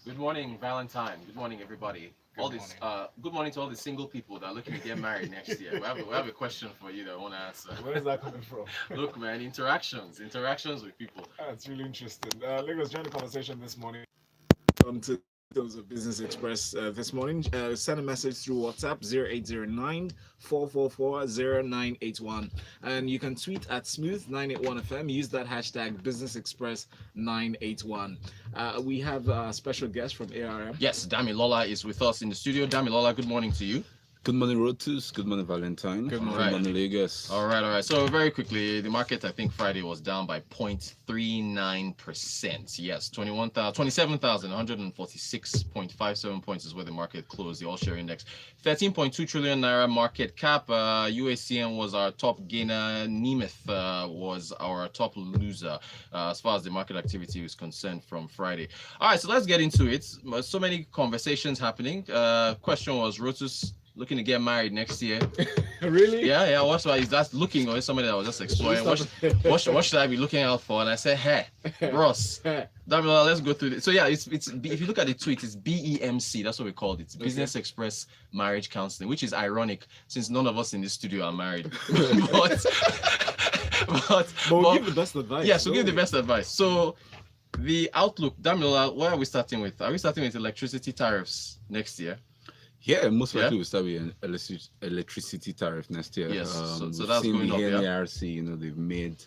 Good morning, Valentine. Good morning, everybody. Good morning to all the single people that are looking to get married next year. We have a question for you that I want to answer. Where is that coming from? Look, man, interactions with people. That's really interesting. Let us join the conversation this morning. To those of Business Express this morning. Send a message through WhatsApp 0809 444 and you can tweet at smooth981fm. Use that hashtag Business Express 981. We have a special guest from ARM. Yes, Damilola is with us in the studio. Damilola, good morning to you. Good morning, Rotus. Good morning, Valentine. Good morning. Right. Good morning, Lagos. All right. So very quickly, the market, I think Friday was down by 0.39%. Yes, 27,146.57 points is where the market closed, the all-share index. 13.2 trillion Naira market cap. UACM was our top gainer. Nemeth was our top loser as far as the market activity is concerned from Friday. All right, so let's get into it. So many conversations happening. Question was, Rotus looking to get married next year. Really? Yeah. What's why is that looking, or is somebody that was just exploring? What should I be looking out for? And I said, hey, Ross, Damilola, let's go through this. So yeah, it's if you look at the tweet, it's BEMC. That's what we called it. Business Express Marriage Counseling, which is ironic since none of us in this studio are married. but we'll give the best advice. Yes, we'll give the best advice. So the outlook, Damilola, what are we starting with? Are we starting with electricity tariffs next year? Yeah, most likely we'll start with an electricity tariff next year. Yes, so that's going up. NARC, they've made,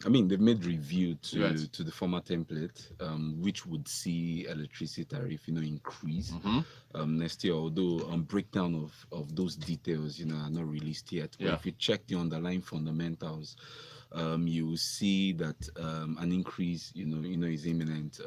they've made review to the former template, which would see electricity tariff, increase next year. Although breakdown of those details, are not released yet. But if you check the underlying fundamentals, you will see that an increase, is imminent.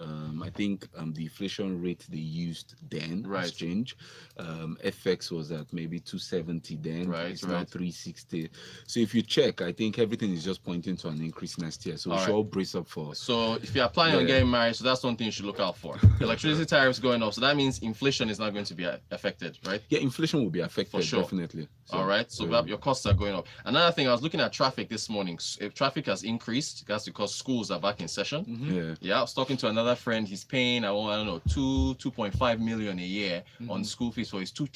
I think the inflation rate they used then has changed. FX was at maybe 270 then. It's now 360. So if you check, I think everything is just pointing to an increase next year. So we should all brace up for. So if you're planning on getting married, so that's one thing you should look out for. Electricity tariffs going up, so that means inflation is not going to be affected, right? Yeah, inflation will be affected for sure, definitely. So, all right, so your costs are going up. Another thing, I was looking at traffic this morning. If traffic has increased, that's because schools are back in session. Yeah, I was talking to another friend. He's paying, I don't know, 2.5 million a year on school fees for his two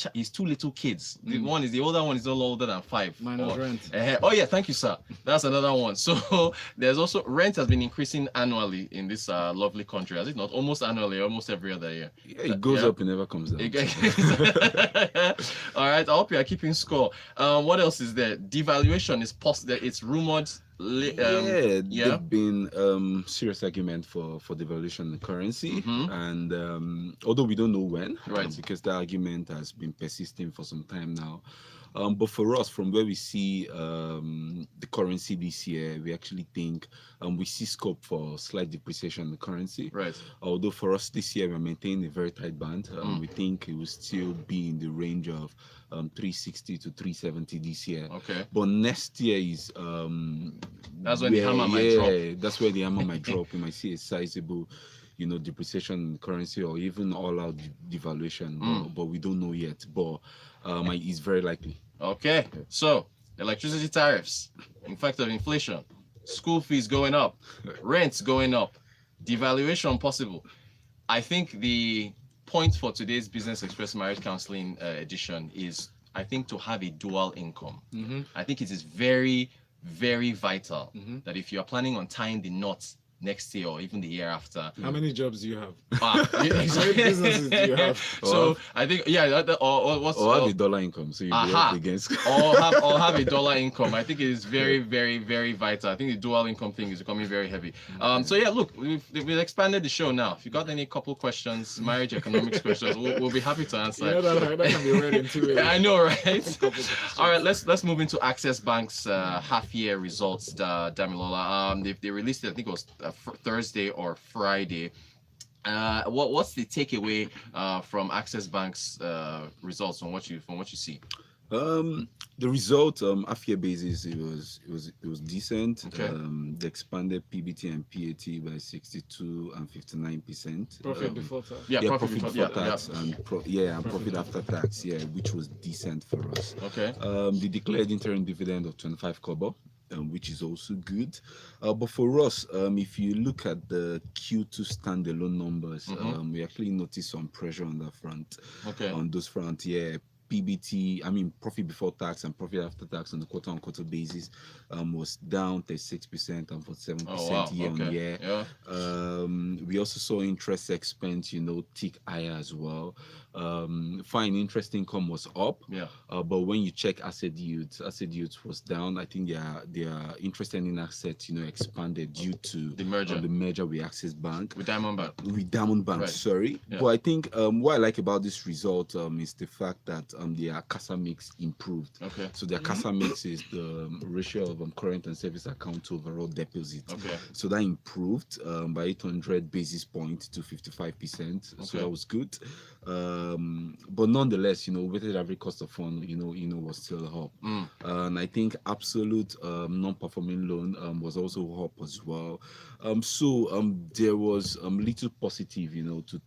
little kids. The older one is no older than 5. Minus rent. Oh yeah, thank you, sir. That's another one. So there's also rent has been increasing annually in this lovely country, has it not? Almost annually, almost every other year. Yeah, it goes up, it never comes down. All right, I hope you are keeping score. What else is there? Devaluation is possible. It's rumored. There've been serious argument for devaluation in the currency, and although we don't know when, because the argument has been persisting for some time now. But for us, from where we see the currency this year, we actually think we see scope for slight depreciation in the currency. Although for us this year, we're maintaining a very tight band. We think it will still be in the range of 360 to 370 this year. But next year is that's when the hammer might drop. That's where the hammer might drop. We might see a sizable depreciation in currency or even all-out devaluation, but we don't know yet. But it's very likely. So electricity tariffs, effect of inflation, school fees going up, rents going up, devaluation possible. I think the point for today's Business Express Marriage Counseling edition is, I think, to have a dual income. I think it is very, very vital that if you are planning on tying the knots next year or even the year after. How many jobs do you have? How many businesses do you have? So I think have a dollar income, so you'll be up against. or have a dollar income. I think it is very, very, very vital. I think the dual income thing is becoming very heavy. So yeah, look, we've expanded the show now. If you got any couple questions, marriage economics questions, we'll be happy to answer. That can be read in 2 ways. I know, right? All right, let's move into Aceess Bank's half-year results, Damilola. They released it, I think it was Thursday or Friday. What's the takeaway from Aceess Bank's results from what you see? The result, half-year basis, it was decent. They expanded PBT and PAT by 62 and 59%. Profit before tax. Profit before tax and profit after tax, which was decent for us. The declared interim dividend of 25 kobo. which is also good. But for us, if you look at the Q2 standalone numbers, we actually noticed some pressure on that front. Okay. On those front, yeah. PBT, I mean profit before tax and profit after tax on the quarter-on-quarter basis was down 36% and 47% year on year. Yeah. We also saw interest expense, tick higher as well. Fine interest income was up. Yeah. But when you check asset yields was down. I think their interest earning assets, expanded due to the merger with Aceess Bank. With Diamond Bank. Right. Sorry. Yeah. But I think what I like about this result is the fact that their CASA mix improved. Okay. So their CASA mix is the ratio of current and savings account to overall deposit. Okay. So that improved by 800 basis points to 55%. Okay. So that was good. But nonetheless, weighted average cost of fund, was still up. And I think absolute non-performing loan was also up as well. So there was little positive, to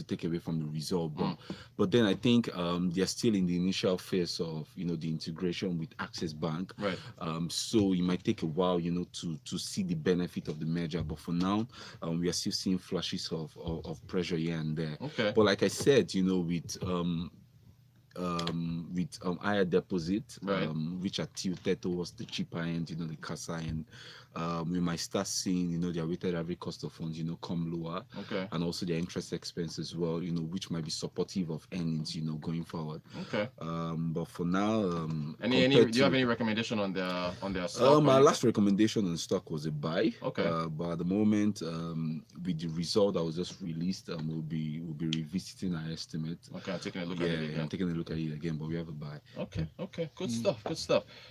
take away from the result. But then I think they're still in the initial phase of the integration with Aceess Bank. Right. So it might take a while, to see the benefit of the merger. But for now, we are still seeing flashes of pressure here and there. Okay. But like I said, with higher deposit, right. Which are tilted towards the cheaper end, the CASA end, we might start seeing, their weighted average cost of funds, come lower. Okay. And also their interest expense as well, which might be supportive of earnings, going forward. Okay. But for now, do you have any recommendation on their stock? My last recommendation on stock was a buy. Okay. But at the moment, with the result that was just released, we'll be revisiting our estimate. Okay, I'm taking a look at it again. I'm taking a look at it again, but we have a buy. Okay. Good stuff.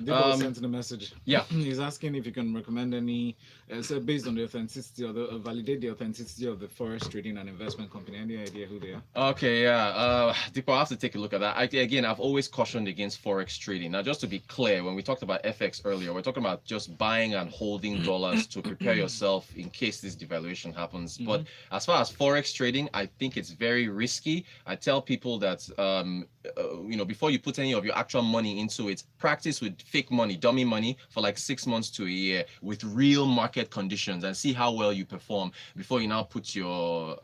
Dipo sent in a message. Yeah. He's asking if you can recommend any, so based on the authenticity or validate the authenticity of the forex trading and investment company. Any idea who they are? Okay, yeah. Dipo, I have to take a look at that. I've always cautioned against forex trading. Now, just to be clear, when we talked about FX earlier, we're talking about just buying and holding dollars to prepare yourself in case this devaluation happens. But as far as forex trading, I think it's very risky. I tell people that before you put any of your actual money into it, practice with fake money, dummy money for like 6 months to a year with real market conditions and see how well you perform before you now put your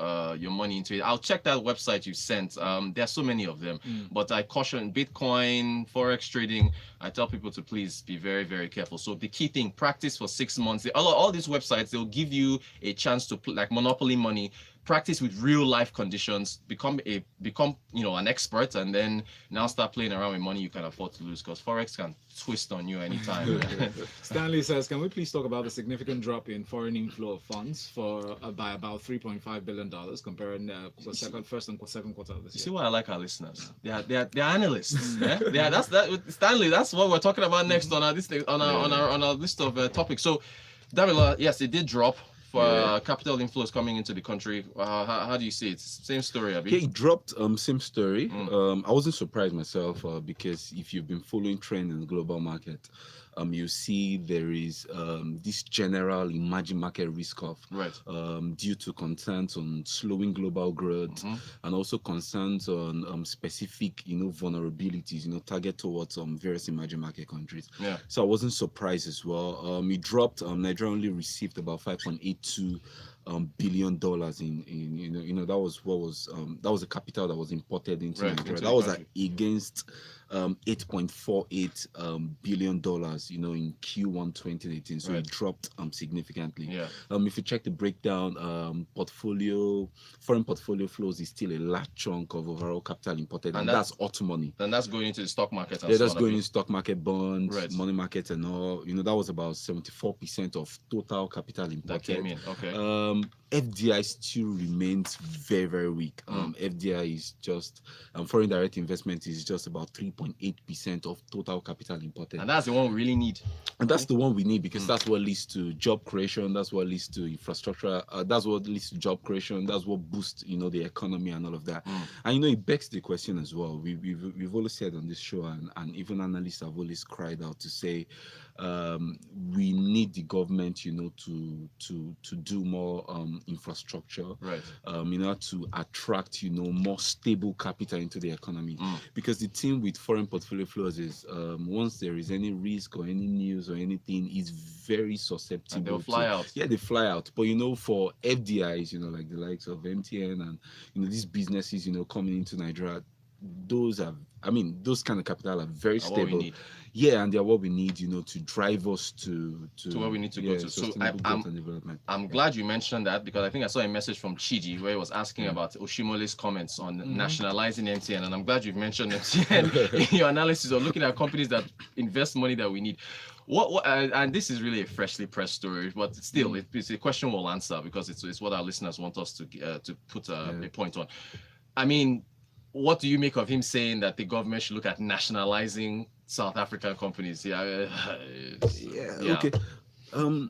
money into it. I'll check that website you sent. There are so many of them, but I caution Bitcoin, forex trading. I tell people to please be very, very careful. So the key thing, practice for 6 months. All these websites, they'll give you a chance to put like Monopoly money. Practice with real life conditions, become an expert, and then now start playing around with money you can afford to lose, because forex can twist on you anytime. Stanley says, can we please talk about the significant drop in foreign inflow of funds by about $3.5 billion comparing first and second quarter of this year? See why I like our listeners? They're analysts. Stanley, that's what we're talking about next on our list of topics. So Davila, yes, it did drop. For capital inflows coming into the country, how do you see it? Same story, Abi? Yeah, it dropped. Same story. I wasn't surprised myself because if you've been following trend in the global market, you see there is this general emerging market risk off, due to concerns on slowing global growth and also concerns on specific vulnerabilities target towards various emerging market countries. Yeah. So I wasn't surprised as well. It dropped. Nigeria only received about $5.82 billion in that was the capital that was imported into Nigeria. That was against $8.48 billion in Q1 2018. So it dropped significantly. Yeah. If you check the breakdown, foreign portfolio flows is still a large chunk of overall capital imported, and that's hot money. And that's going into the stock market. That's going into stock market, bonds, money market, and all. That was about 74% of total capital imported. That came in. Okay. FDI still remains very, very weak. FDI is just foreign direct investment is just about 3.8% of total capital imported. And that's the one we really need. And that's the one we need because that's what leads to job creation. That's what leads to infrastructure. That's what leads to job creation. That's what boosts, the economy and all of that. And it begs the question as well. We've always said on this show, and even analysts have always cried out to say, we need the government, to do more infrastructure, to attract, more stable capital into the economy. Because the thing with foreign portfolio flows is once there is any risk or any news or anything, it's very susceptible. And they'll fly out. Yeah, they fly out. But for FDIs, like the likes of MTN and these businesses, coming into Nigeria, those kind of capital are very What we stable. need. Yeah, and they're what we need, to drive us to where we need to go to. So sustainable growth and development. I'm glad you mentioned that, because I think I saw a message from Chidi where he was asking about Oshimole's comments on nationalizing MTN, and I'm glad you've mentioned MTN in your analysis of looking at companies that invest money that we need. And this is really a freshly pressed story, but still, it's a question we'll answer, because it's what our listeners want us to put a point on. I mean, what do you make of him saying that the government should look at nationalizing South African companies? Okay. I mean,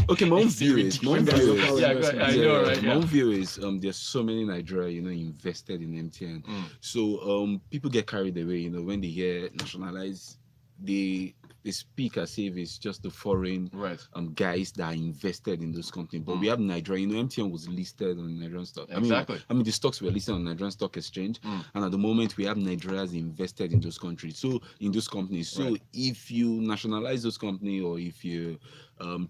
okay. My own view is, I know, right? My own view is, there's so many Nigeria, invested in MTN. So people get carried away, when they hear nationalize, they speak as if it's just the foreign guys that are invested in those companies. But we have Nigeria. MTN was listed on Nigerian stock. Exactly. I mean, the stocks were listed on Nigerian Stock Exchange, and at the moment we have Nigerians invested in those countries. So in those companies. So if you nationalize those companies, or if you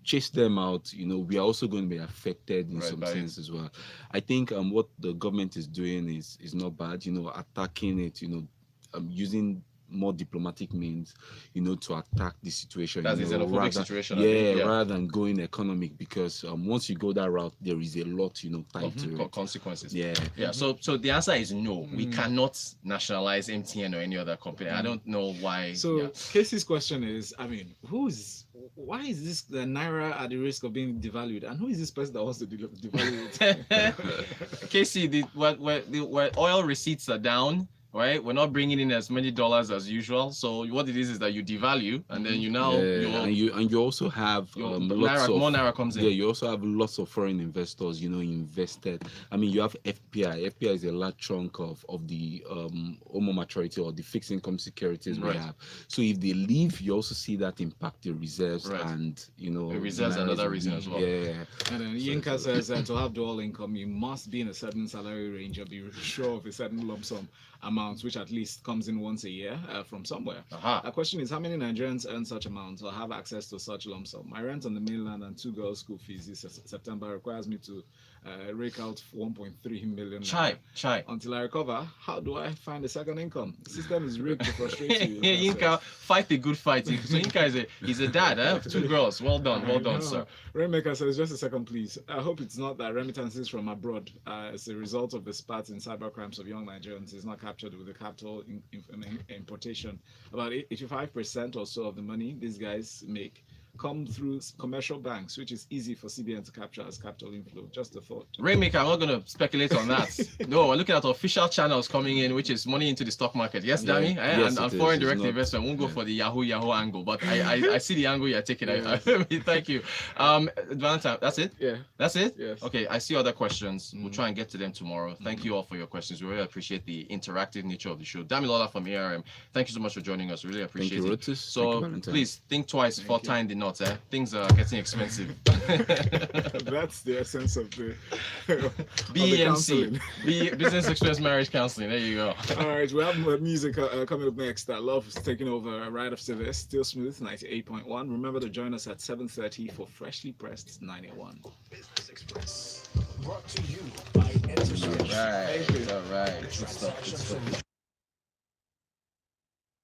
chase them out, we are also going to be affected in some sense as well. I think what the government is doing is not bad. Attacking it. Using more diplomatic means, to attack the situation. That's a xenophobic situation. Rather than going economic, because once you go that route, there is a lot, tied to it. Consequences. Yeah. So the answer is no. We cannot nationalize MTN or any other company. I don't know why. So Casey's question is, I mean, why is this the Naira at the risk of being devalued, and who is this person that wants to devalue it? Casey, where oil receipts are down, right? We're not bringing in as many dollars as usual. So what it is that you devalue, and then you also have more Naira comes in. Yeah, you also have lots of foreign investors, invested. I mean, you have FPI. FPI is a large chunk of the Omo maturity, or the fixed income securities we have. So if they leave, you also see that impact the reserves, and the reserves are another reason as well. Yeah. And then Yinka says that to have dual income, you must be in a certain salary range or be sure of a certain lump sum amounts, which at least comes in once a year from somewhere. The question is, how many Nigerians earn such amounts or have access to such lump sum? My rent on the mainland and 2 girls' school fees this September requires me to rake out 1.3 million. Chai. Until I recover, how do I find a second income? The system is rigged to frustrate you. Yinka, fight a good fight. So Yinka is a dad, 2 girls. Well done, sir. Rainmaker says, just a second, please. I hope it's not that remittances from abroad as a result of the spats in cybercrimes of young Nigerians is not captured with the capital importation. About 85% or so of the money these guys make come through commercial banks, which is easy for CBN to capture as capital inflow. Just a thought. Rainmaker, I'm not going to speculate on that. No, we're looking at official channels coming in, which is money into the stock market. Yes, Dami? Yes, and foreign direct investment won't go for the Yahoo angle, but I see the angle you're taking. Thank you. Valentine, that's it? Yeah. That's it? Yes. Okay, I see other questions. We'll try and get to them tomorrow. Thank you all for your questions. We really appreciate the interactive nature of the show. Dami Lola from ARM, thank you so much for joining us. Really appreciate Thank you, it. Rotus. So please think twice before tying the knots. Things are getting expensive. That's the essence of the BEMC, Business Express Marriage Counseling. There you go. All right, we have music coming up next. Love is taking over right after this. Still Smooth 98.1. Remember to join us at 7:30 for Freshly Pressed 91. Business Express, brought to you by All right. Good stuff.